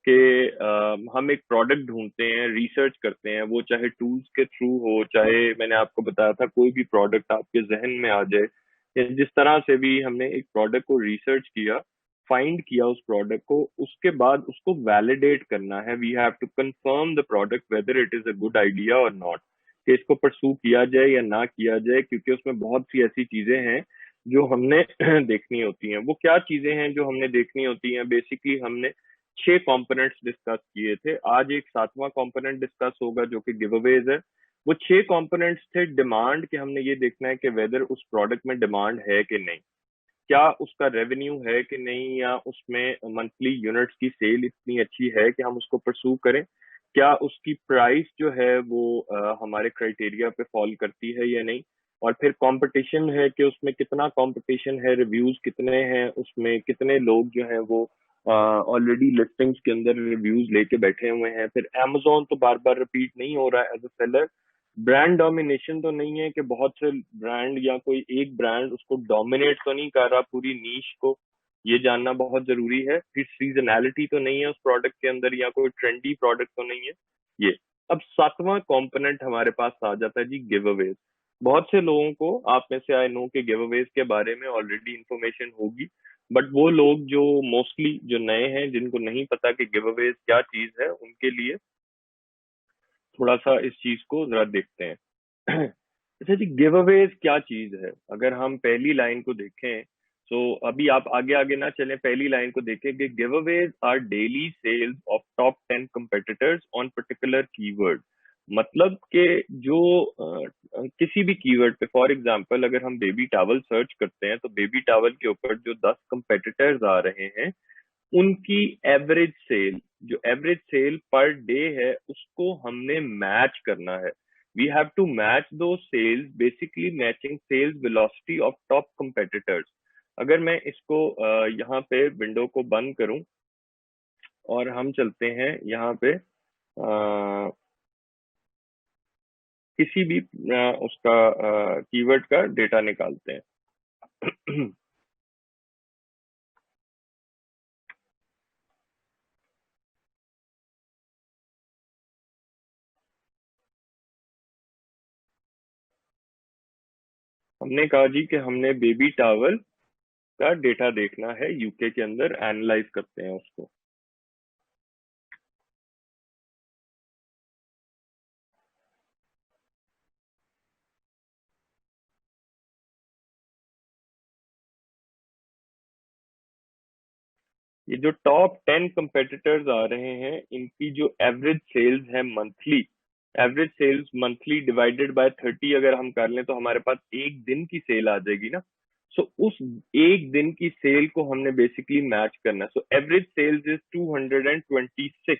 कि हम एक प्रोडक्ट ढूंढते हैं, रिसर्च करते हैं, वो चाहे टूल्स के थ्रू हो, चाहे मैंने आपको बताया था कोई भी प्रोडक्ट आपके जहन में आ जाए, या जिस तरह से भी हमने एक प्रोडक्ट को रिसर्च किया, फाइंड किया उस प्रोडक्ट को, उसके बाद उसको वैलिडेट करना है। We have to confirm the product whether it is a good idea or not, कि इसको परसू किया जाए या ना किया जाए, क्योंकि उसमें बहुत सी ऐसी चीजें हैं जो हमने देखनी होती हैं। वो क्या चीजें हैं जो हमने देखनी होती हैं? बेसिकली हमने 6 कंपोनेंट्स डिस्कस किए थे, आज एक 7वां कंपोनेंट डिस्कस होगा जो कि गिव अवेज है। वो 6 कंपोनेंट्स थे। डिमांड, कि हमने ये देखना है कि वेदर उस प्रोडक्ट में डिमांड है कि नहीं, क्या उसका रेवेन्यू है कि नहीं, या उसमें मंथली यूनिट्स की सेल इतनी अच्छी है कि हम उसको परसू करें, क्या उसकी प्राइस जो है वो हमारे क्राइटेरिया पे फॉल करती है या नहीं, और फिर कंपटीशन है कि उसमें कितना कंपटीशन है, रिव्यूज कितने हैं, उसमें कितने लोग जो हैं वो ऑलरेडी लिस्टिंग्स के अंदर रिव्यूज लेके बैठे हुए हैं। फिर amazon तो बार बार रिपीट नहीं हो रहा है as a seller. Brand domination तो नहीं है कि बहुत से ब्रांड या कोई एक ब्रांड उसको डोमिनेट तो नहीं कर रहा पूरी नीश को, ये जानना बहुत जरूरी है। फिर सीजनैलिटी तो नहीं है उस प्रोडक्ट के अंदर, या कोई ट्रेंडी प्रोडक्ट तो नहीं है ये। अब 7वां कंपोनेंट हमारे पास आ जाता है जी, गिव अवेज। बहुत से लोगों को, आप में से आई नो के गिव अवेज के बारे में ऑलरेडी इंफॉर्मेशन होगी, बट वो लोग जो मोस्टली जो नए हैं, जिनको नहीं पता कि गिव अवेज क्या चीज है, उनके लिए थोड़ा सा इस चीज को जरा देखते हैं। अच्छा जी, गिव अवेज क्या चीज है? अगर हम पहली लाइन को देखें, तो अभी आप आगे आगे ना चलें, पहली लाइन को देखें कि giveaways are daily sales of top 10 competitors on particular keyword. मतलब कि जो किसी भी कीवर्ड पे, फॉर एग्जांपल अगर हम बेबी टॉवल सर्च करते हैं, तो बेबी टॉवल के ऊपर जो 10 कंपेटिटर्स आ रहे हैं, उनकी एवरेज सेल, जो एवरेज सेल पर डे है, उसको हमने मैच करना है। वी हैव टू मैच दो sales, basically matching sales velocity of top competitors. अगर मैं इसको यहाँ पे विंडो को बंद करूं और हम चलते हैं यहाँ पे किसी भी उसका कीवर्ड का डेटा निकालते हैं। हमने कहा जी कि हमने बेबी टावल का डेटा देखना है, यूके के अंदर एनालाइज करते हैं उसको। ये जो टॉप 10 कंपेटिटर्स आ रहे हैं, इनकी जो एवरेज सेल्स है monthly, average sales monthly divided by 30 अगर हम कर लें, तो हमारे पास एक दिन की सेल आ जाएगी ना। सो उस एक दिन की सेल को हमने बेसिकली मैच करना है। So average sales is 226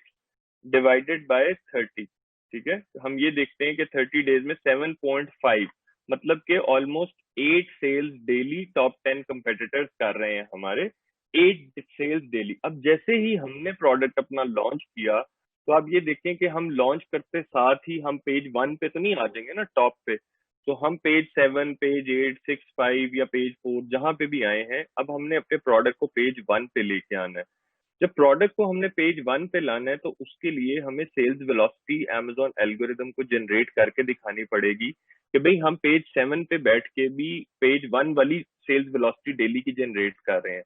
divided by 30। ठीक है, तो हम ये देखते हैं कि 30 डेज में 7.5, मतलब कि almost 8 sales daily top 10 competitors कर रहे हैं हमारे, 8 सेल्स डेली। अब जैसे ही हमने प्रोडक्ट अपना लॉन्च किया, तो आप ये देखें कि हम लॉन्च करते साथ ही हम पेज 1 पे तो नहीं आ जाएंगे ना टॉप पे, तो हम पेज 7, पेज 8, 6, 5 या पेज 4 जहां पे भी आए हैं, अब हमने अपने प्रोडक्ट को पेज 1 पे लेके आना है। जब प्रोडक्ट को हमने पेज 1 पे लाना है, तो उसके लिए हमें सेल्स वेलोसिटी अमेजोन एल्गोरिदम को जनरेट करके दिखानी पड़ेगी कि भाई हम पेज 7 पे बैठ के भी पेज 1 वाली सेल्स वेलोसिटी डेली की जनरेट कर रहे हैं।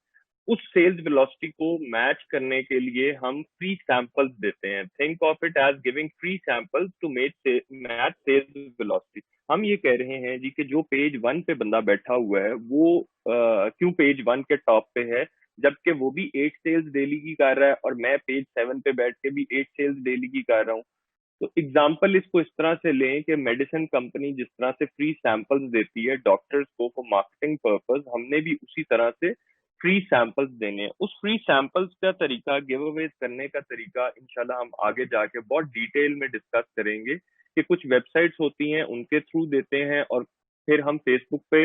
उस सेल्स वेलोसिटी को मैच करने के लिए हम फ्री सैंपल्स देते हैं। Think of it as giving free samples to match sales velocity. हम ये कह रहे हैं जी कि जो पेज 1 पे बंदा बैठा हुआ है, वो क्यों पेज 1 के टॉप पे है, जबकि वो भी 8 सेल्स डेली की कर रहा है, और मैं पेज 7 पे बैठ के भी 8 सेल्स डेली की कर रहा हूँ। तो एग्जाम्पल इसको इस तरह से लें कि मेडिसिन कंपनी जिस तरह से फ्री सैंपल्स देती है डॉक्टर्स को फॉर मार्केटिंग पर्पस, हमने भी उसी तरह से फ्री सैंपल्स देने हैं। उस फ्री सैंपल्स का तरीका, गिव अवेज करने का तरीका, इंशाल्लाह हम आगे जाके बहुत डिटेल में डिस्कस करेंगे कि कुछ वेबसाइट्स होती हैं उनके थ्रू देते हैं, और फिर हम फेसबुक पे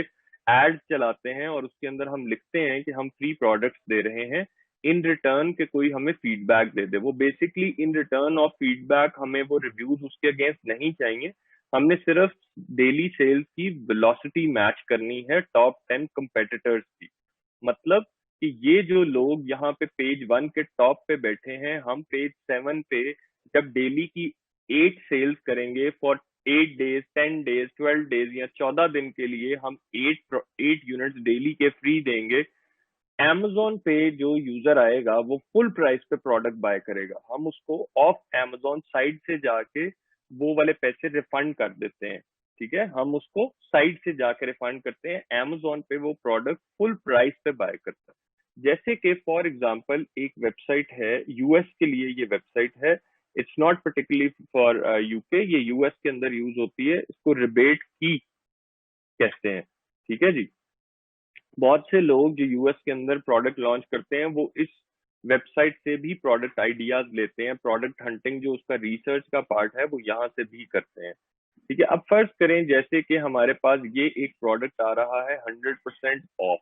एड चलाते हैं और उसके अंदर हम लिखते हैं कि हम फ्री प्रोडक्ट्स दे रहे हैं, इन रिटर्न के कोई हमें फीडबैक दे दे। वो basically in return of feedback हमें वो रिव्यूज उसके अगेंस्ट नहीं चाहिए, हमने सिर्फ डेली सेल्स की वेलोसिटी मैच करनी है टॉप 10 कंपेटिटर्स की। मतलब कि ये जो लोग यहाँ पे पेज 1 के टॉप पे बैठे हैं, हम पेज 7 पे जब डेली की 8 सेल्स करेंगे फॉर 8 डेज, 10 डेज, 12 डेज या 14 दिन के लिए, हम 8 यूनिट्स डेली के फ्री देंगे। Amazon पे जो यूजर आएगा वो फुल प्राइस पे प्रोडक्ट बाय करेगा, हम उसको ऑफ Amazon साइड से जाके वो वाले पैसे रिफंड कर देते हैं। ठीक है, हम उसको साइड से जाके रिफंड करते हैं, Amazon पे वो प्रोडक्ट फुल प्राइस पे बाय करता है। जैसे कि फॉर एग्जांपल एक वेबसाइट है, यूएस के लिए ये वेबसाइट है, it's not particularly for UK, ये यूएस के अंदर यूज होती है, इसको रिबेट की कहते हैं। ठीक है जी, बहुत से लोग जो यूएस के अंदर प्रोडक्ट लॉन्च करते हैं वो इस वेबसाइट से भी प्रोडक्ट आइडियाज लेते हैं, प्रोडक्ट हंटिंग जो उसका रिसर्च का पार्ट है वो यहाँ से भी करते हैं। ठीक है, अब फर्ज करें जैसे कि हमारे पास ये एक प्रोडक्ट आ रहा है 100% ऑफ।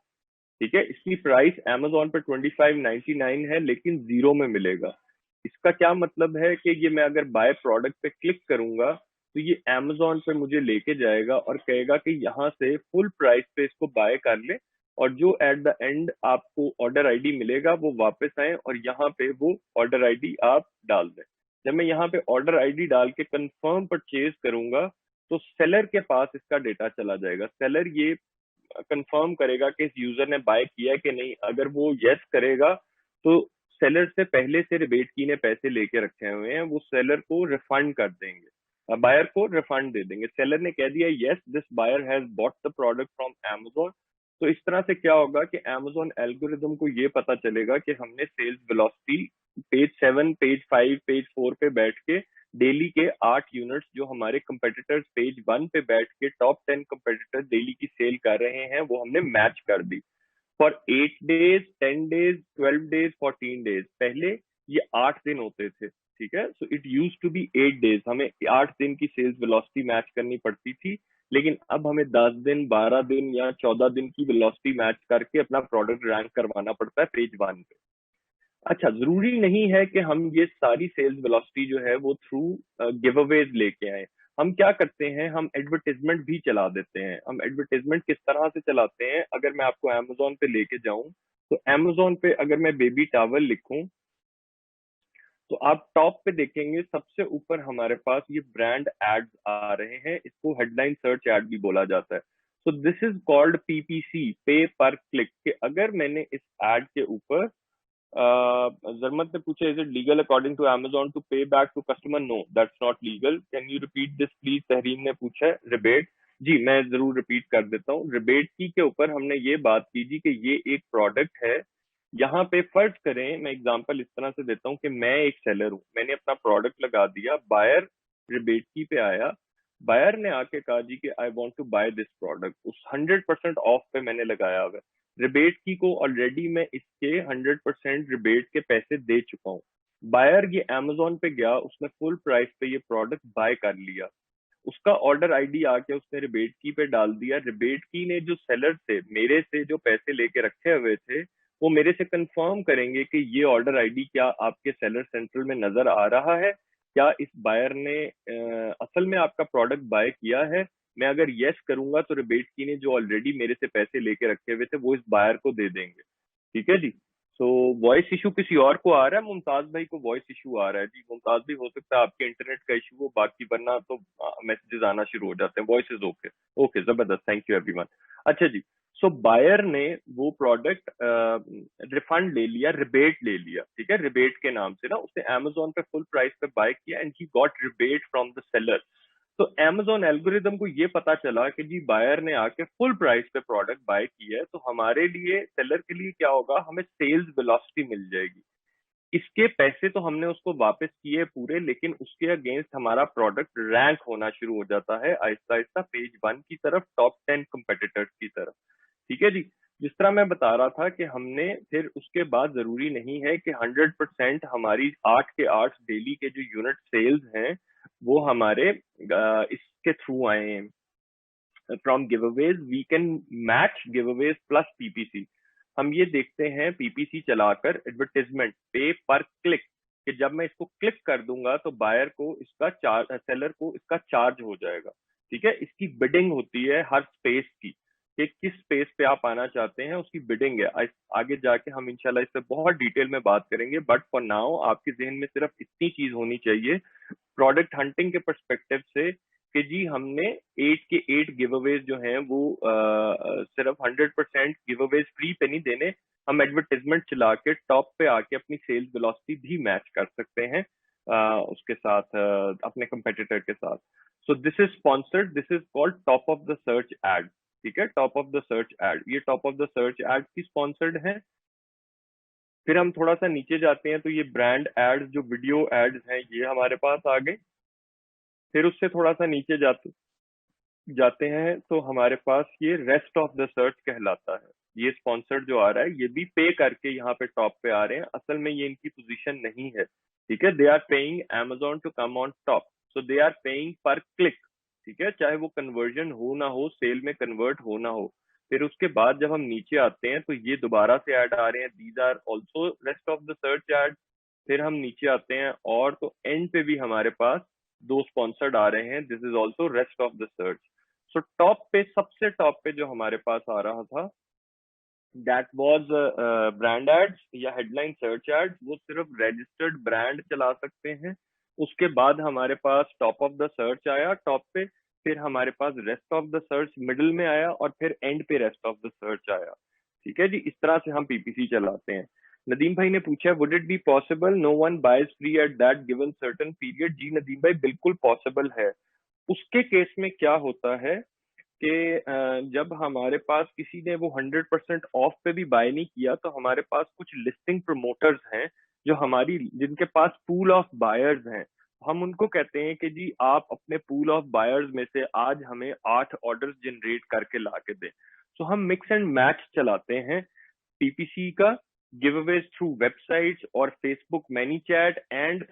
ठीक है, इसकी प्राइस Amazon पे 25.99 है लेकिन जीरो में मिलेगा। इसका क्या मतलब है कि ये मैं अगर बाय प्रोडक्ट पे क्लिक करूंगा तो ये Amazon पे मुझे लेके जाएगा और कहेगा कि यहाँ से फुल प्राइस पे इसको बाय कर ले, और जो एट द एंड आपको ऑर्डर आईडी मिलेगा वो वापस आए और यहाँ पे वो ऑर्डर आईडी आप डाल दें। जब मैं यहाँ पे ऑर्डर आईडी डाल के कंफर्म परचेज करूंगा तो सेलर के पास इसका डेटा चला जाएगा। सेलर ये कंफर्म करेगा कि इस यूजर ने बाय किया है कि नहीं। अगर वो यस करेगा तो सेलर से पहले से रिबेट की ने पैसे लेके रखे हुए हैं, वो सेलर को रिफंड कर देंगे, बायर को रिफंड दे देंगे। सेलर ने कह दिया yes this buyer has bought the product from Amazon, तो इस तरह से क्या होगा कि Amazon एल्गोरिदम को ये पता चलेगा कि हमने sales velocity page 7, page 5, page 4 पे बैठ के डेली के 8 यूनिट्स जो हमारे कंपेटिटर्स पेज 1 पे बैठ के टॉप 10 कंपेटिटर्स डेली की सेल कर रहे हैं वो हमने मैच कर दी for 8 days, 10 days, 12 days, 14 days. पहले ये 8 दिन होते थे। ठीक है, so it use to be 8 days, हमें 8 दिन की सेल्स वेलोसिटी मैच करनी पड़ती थी, लेकिन अब हमें 10 दिन, 12 दिन या 14 दिन की वेलोसिटी मैच करके अपना प्रोडक्ट रैंक करवाना पड़ता है पेज 1 पे। अच्छा, जरूरी नहीं है कि हम ये सारी सेल्स वेलोसिटी जो है वो थ्रू गिव अवेज लेके आए। हम क्या करते हैं, हम एडवर्टाइजमेंट भी चला देते हैं। हम एडवर्टाइजमेंट किस तरह से चलाते हैं, अगर मैं आपको Amazon पे लेके जाऊं तो Amazon पे अगर मैं बेबी टावल लिखूं तो आप टॉप पे देखेंगे सबसे ऊपर हमारे पास ये ब्रांड एड्स आ रहे हैं, इसको हेडलाइन सर्च एड भी बोला जाता है। सो दिस इज कॉल्ड पीपीसी, पे पर क्लिक। कि अगर मैंने इस एड के ऊपर जरमत ने पूछा is it legal according to Amazon to pay back to customer, no that's not legal, can you repeat this please, Tahreem ने पूछा है। रिबेट, जी मैं जरूर रिपीट कर देता हूँ। रिबेट की के ऊपर हमने ये बात की जी कि ये एक प्रोडक्ट है। यहाँ पे फर्ज करें, मैं एग्जांपल इस तरह से देता हूँ कि मैं एक सेलर हूँ, मैंने अपना प्रोडक्ट लगा दिया, बायर रिबेट की पे आया, बायर ने आके कहा जी कि I want to buy this product, उस 100% ऑफ पे मैंने लगाया हुआ है। रिबेट की को ऑलरेडी मैं इसके 100% रिबेट के पैसे दे चुका हूँ। बायर ये Amazon पे गया, उसने फुल प्राइस पे ये प्रोडक्ट बाय कर लिया, उसका ऑर्डर आईडी आके उसने रिबेट की पे डाल दिया। रिबेट की ने जो सेलर से मेरे से जो पैसे लेके रखे हुए थे वो मेरे से कंफर्म करेंगे कि ये ऑर्डर आईडी क्या आपके सेलर सेंट्रल में नजर आ रहा है, क्या इस बायर ने असल में आपका प्रोडक्ट बाय किया है। मैं अगर यस करूंगा तो रिबेट की ने जो ऑलरेडी मेरे से पैसे लेके रखे हुए थे वो इस बायर को दे देंगे। ठीक है जी। सो वॉइस इशू किसी और को आ रहा है, मुमताज भाई को वॉइस इशू आ रहा है जी। मुमताज भी हो सकता है आपके इंटरनेट का इशू हो, बाकी वरना तो मैसेजेस आना शुरू हो जाते हैं। Voice is okay. ओके, जबरदस्त, थैंक यू एवरीवन। अच्छा जी, सो बायर ने वो प्रोडक्ट रिफंड ले लिया, रिबेट ले लिया। ठीक है, रिबेट के नाम से ना उसने Amazon पे फुल प्राइस पे बाय किया and he got rebate from the seller. तो Amazon एल्गोरिदम को ये पता चला कि जी बायर ने आके फुल प्राइस पे प्रोडक्ट बाय किया है, तो हमारे लिए, सेलर के लिए क्या होगा, हमें सेल्स वेलोसिटी मिल जाएगी। इसके पैसे तो हमने उसको वापस किए पूरे, लेकिन उसके अगेंस्ट हमारा प्रोडक्ट रैंक होना शुरू हो जाता है आहिस्ता आहिस्ता पेज 1 की तरफ, टॉप 10 कंपेटिटर्स की तरफ। ठीक है जी। जिस तरह मैं बता रहा था कि हमने फिर उसके बाद जरूरी नहीं है कि 100% हमारी 8 के 8 डेली के जो यूनिट सेल्स हैं वो हमारे इसके थ्रू आए हैं from giveaways. We can match giveaways plus PPC. हम ये देखते हैं पीपीसी चलाकर एडवर्टाइजमेंट पे पर क्लिक, कि जब मैं इसको क्लिक कर दूंगा तो बायर को इसका चार्ज, सेलर को इसका चार्ज हो जाएगा। ठीक है, इसकी बिडिंग होती है हर स्पेस की। कि किस स्पेस पे आप आना चाहते हैं, उसकी बिडिंग है। आगे जाके हम इंशाल्लाह इस पे बहुत डिटेल में बात करेंगे, बट फॉर नाउ आपके जहन में सिर्फ इतनी चीज होनी चाहिए प्रोडक्ट हंटिंग के पर्सपेक्टिव से कि जी हमने 8 के 8 गिव अवेज जो हैं वो सिर्फ 100% गिव अवेज फ्री पे नहीं देने, हम एडवर्टाइजमेंट चला के टॉप पे आके अपनी सेल्स वेलोसिटी भी मैच कर सकते हैं उसके साथ, अपने कंपेटिटर के साथ। So this is sponsored, this is called top of the search ad. ठीक है, top of the search ad, ये top of the search ad की स्पॉन्सर्ड है। फिर हम थोड़ा सा नीचे जाते हैं तो ये ब्रांड एड्स, जो वीडियो एड्स हैं, ये हमारे पास आ गए। फिर उससे थोड़ा सा नीचे जाते जाते हैं तो हमारे पास ये रेस्ट ऑफ द सर्च कहलाता है। ये स्पॉन्सर्ड जो आ रहा है ये भी पे करके यहाँ पे टॉप पे आ रहे हैं, असल में ये इनकी पोजीशन नहीं है। ठीक है, they are paying Amazon to come on top, so they are paying per click. ठीक है, चाहे वो कन्वर्जन हो ना हो, सेल में कन्वर्ट हो ना हो। फिर उसके बाद जब हम नीचे आते हैं तो ये दोबारा से ऐड आ रहे हैं, these are also rest of the search ad. फिर हम नीचे आते हैं और तो एंड पे भी हमारे पास दो स्पॉन्सर्ड आ रहे हैं, this is also rest of the search. So top पे, सबसे टॉप पे जो हमारे पास आ रहा था, दैट वाज ब्रांड एड्स या हेडलाइन सर्च एड्स, वो सिर्फ रजिस्टर्ड ब्रांड चला सकते हैं। उसके बाद हमारे पास टॉप ऑफ द सर्च आया टॉप पे, फिर हमारे पास rest of the search middle में आया, और फिर एंड पे रेस्ट ऑफ द सर्च आया। ठीक है जी, इस तरह से हम पीपीसी चलाते हैं। नदीम भाई ने पूछा would it be possible no one buys free at that given certain period. जी नदीम भाई, बिल्कुल पॉसिबल है। उसके केस में क्या होता है कि जब हमारे पास किसी ने वो 100% ऑफ पे भी बाय नहीं किया, तो हमारे पास कुछ लिस्टिंग प्रमोटर्स हैं जो हमारी, जिनके पास पूल ऑफ बायर्स हैं। हम उनको कहते हैं कि जी आप अपने पूल ऑफ बायर्स में से आज हमें 8 ऑर्डर्स जनरेट करके ला के दें। तो हम मिक्स एंड मैच चलाते हैं पीपीसी का, गिव अवेज थ्रू वेबसाइट्स और फेसबुक मैनी चैट एंड